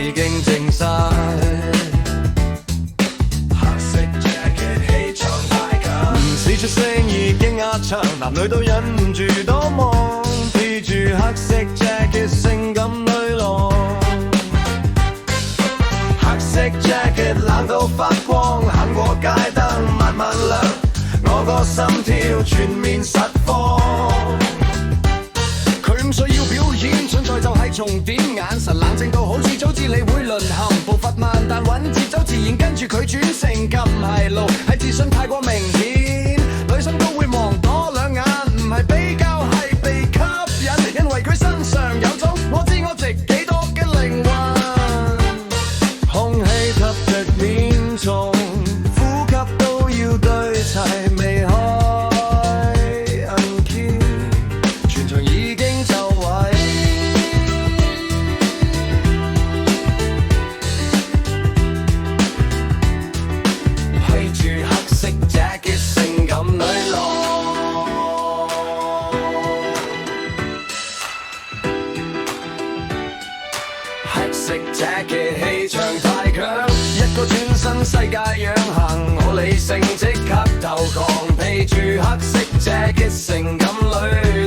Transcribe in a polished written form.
已經靜晒。黑色 jacket 氣場太強，唔使出聲已經壓場，男女都忍唔住多望，披住黑色 jacket 性感女郎。黑色 jacket 冷到發光，行過街燈慢慢亮，我個心跳全面實況。佢唔需要表演，蠢材就係重點，眼神冷靜到好似早知你會淪陷，步伐慢但穩節奏自然跟住佢轉成咁係路，係自信太過明顯，女生都會望多兩眼，唔係比較係被吸引，因為佢身上有種我知我值幾多嘅靈魂。空氣吸着面重，呼吸都要對齊，未開 unkey， 全場已經就位。披住黑色 jacket 性感女郎，黑色 jacket 氣場太強，一個轉身世界養行，我理性即刻投降，披住黑色 jacket 性感女